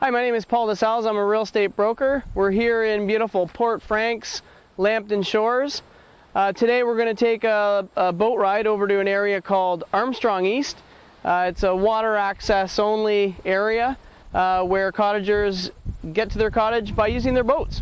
Hi, my name is Paul DeSalles. I'm a real estate broker. We're here in beautiful Port Frank's, Lambton Shores. Today we're going to take a boat ride over to an area called Armstrong East. It's a water access only area where cottagers get to their cottage by using their boats.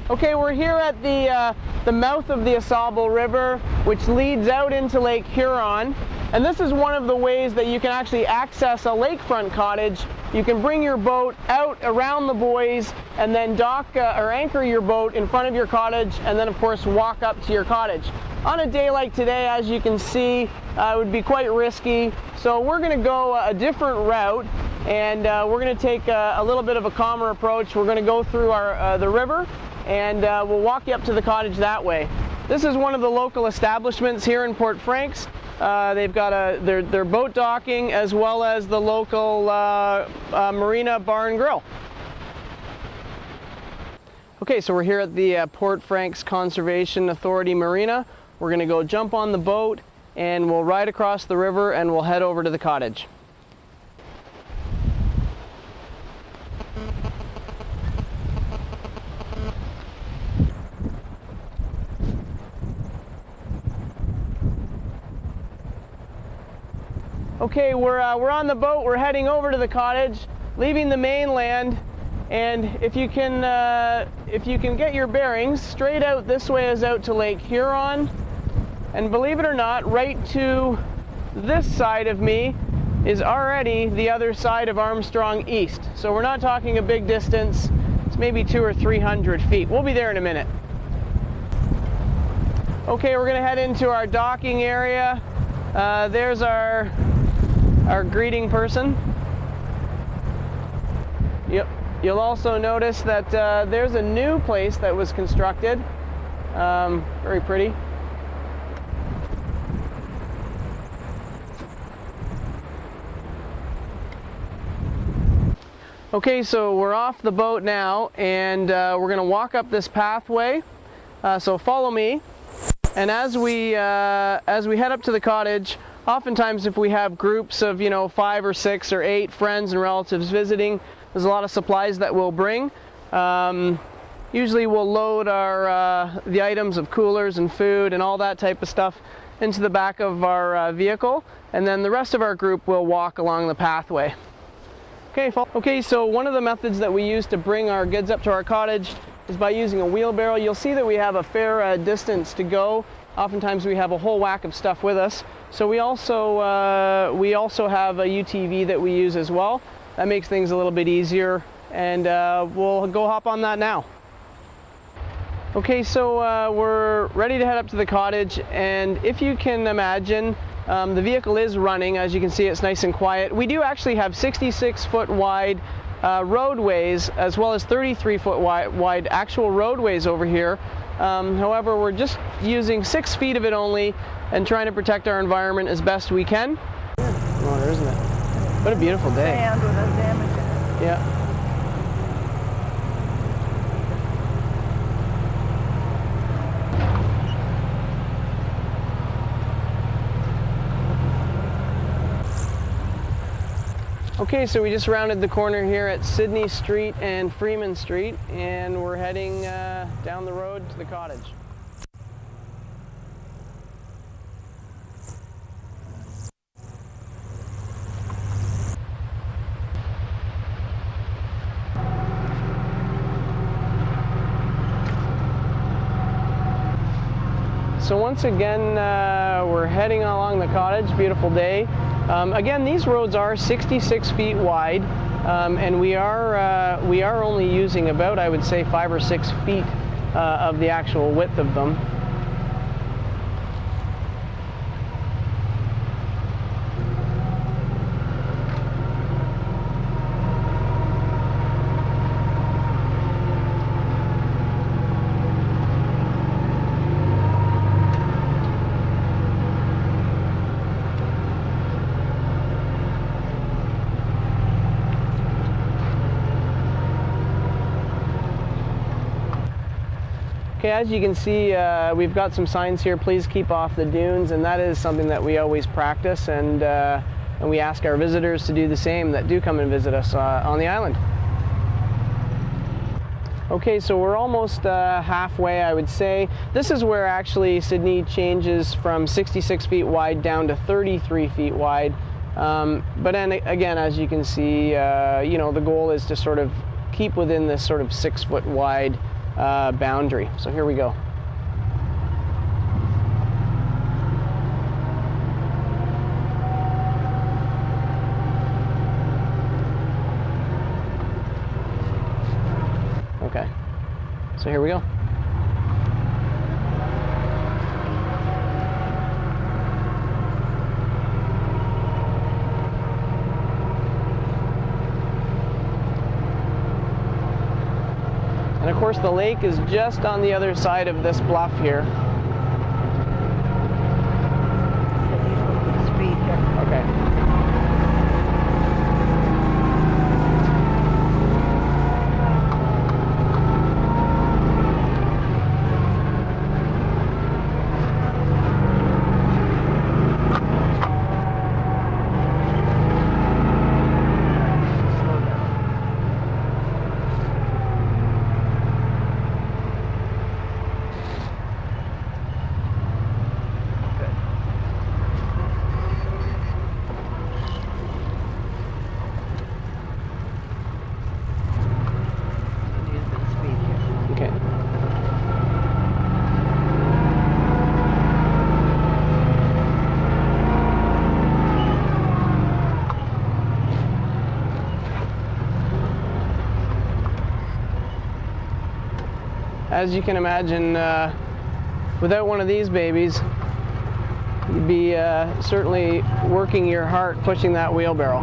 Okay, we're here at the mouth of the Ausable River, which leads out into Lake Huron. And this is one of the ways that you can actually access a lakefront cottage. You can bring your boat out around the buoys and then dock or anchor your boat in front of your cottage, and then of course walk up to your cottage. On a day like today, as you can see, it would be quite risky. So we're going to go a different route, and we're going to take a little bit of a calmer approach. We're going to go through the river, and we'll walk you up to the cottage that way. This is one of the local establishments here in Port Frank's. They've got their boat docking as well as the local marina bar and grill. Okay, so we're here at the Port Frank's Conservation Authority Marina. We're going to go jump on the boat and we'll ride across the river and we'll head over to the cottage. Okay, we're on the boat. We're heading over to the cottage, leaving the mainland, and if you can get your bearings, straight out this way is out to Lake Huron, and believe it or not, right to this side of me is already the other side of Armstrong East. So we're not talking a big distance. It's maybe 200 or 300 feet. We'll be there in a minute. Okay, we're going to head into our docking area. There's our greeting person. Yep. You'll also notice that there's a new place that was constructed. Very pretty. Okay, so we're off the boat now, and we're going to walk up this pathway. So follow me. And as we head up to the cottage, oftentimes if we have groups of 5 or 6 or 8 friends and relatives visiting, there's a lot of supplies that we'll bring. Usually we'll load the items of coolers and food and all that type of stuff into the back of our vehicle, and then the rest of our group will walk along the pathway. Okay, so one of the methods that we use to bring our goods up to our cottage is by using a wheelbarrow. You'll see that we have a fair distance to go. Oftentimes we have a whole whack of stuff with us. So we also have a UTV that we use as well. That makes things a little bit easier, and we'll go hop on that now. Okay, so we're ready to head up to the cottage, and if you can imagine, the vehicle is running. As you can see, it's nice and quiet. We do actually have 66-foot wide roadways, as well as 33-foot wide actual roadways over here. However, we're just using 6 feet of it only and trying to protect our environment as best we can. Water, isn't it? What a beautiful day. Sand with a damage in it. Yeah. Okay, so we just rounded the corner here at Sydney Street and Freeman Street, and we're heading down the road to the cottage. So once again, we're heading along the cottage. Beautiful day. Again, these roads are 66 feet wide, and we are only using about, I would say, 5 or 6 feet of the actual width of them. Okay, as you can see, we've got some signs here, please keep off the dunes, and that is something that we always practice, and we ask our visitors to do the same that do come and visit us on the island. Okay, so we're almost halfway, I would say. This is where actually Sydney changes from 66 feet wide down to 33 feet wide. But then again, as you can see, you know, the goal is to sort of keep within this sort of 6 foot wide boundary. So here we go. Okay, so here we go. And of course the lake is just on the other side of this bluff here. Okay. As you can imagine, without one of these babies, you'd be certainly working your heart pushing that wheelbarrow.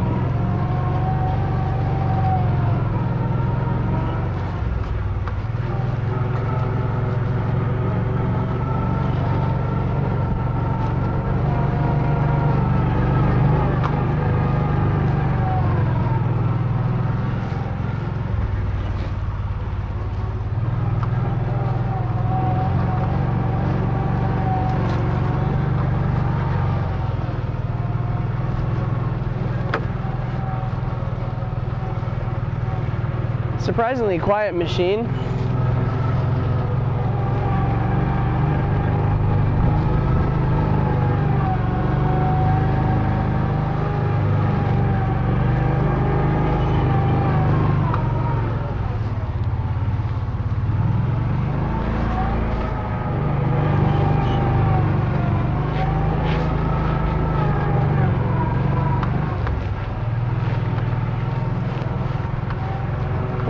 Surprisingly quiet machine.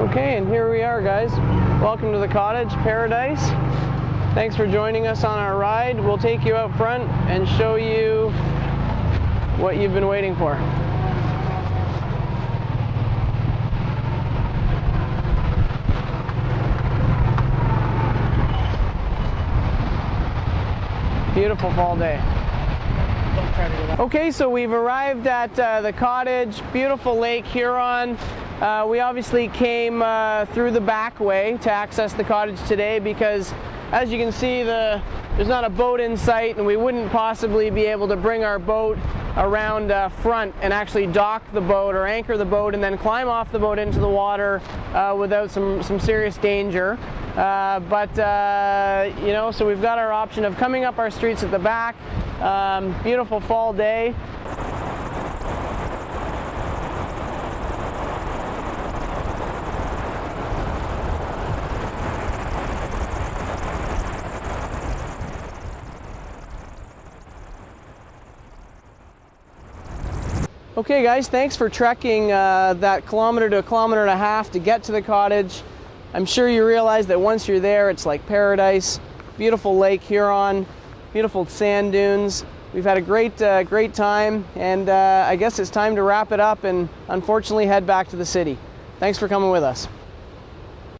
Okay, and here we are, guys. Welcome to the cottage, paradise. Thanks for joining us on our ride. We'll take you out front and show you what you've been waiting for. Beautiful fall day. Okay, so we've arrived at the cottage, beautiful Lake Huron. We obviously came through the back way to access the cottage today because, as you can see, there's not a boat in sight, and we wouldn't possibly be able to bring our boat around front and actually dock the boat or anchor the boat and then climb off the boat into the water without some serious danger. You know, so we've got our option of coming up our streets at the back. Beautiful fall day. Okay guys, thanks for trekking that kilometer to a kilometer and a half to get to the cottage. I'm sure you realize that once you're there, it's like paradise. Beautiful Lake Huron, beautiful sand dunes. We've had a great time, and I guess it's time to wrap it up and unfortunately head back to the city. Thanks for coming with us.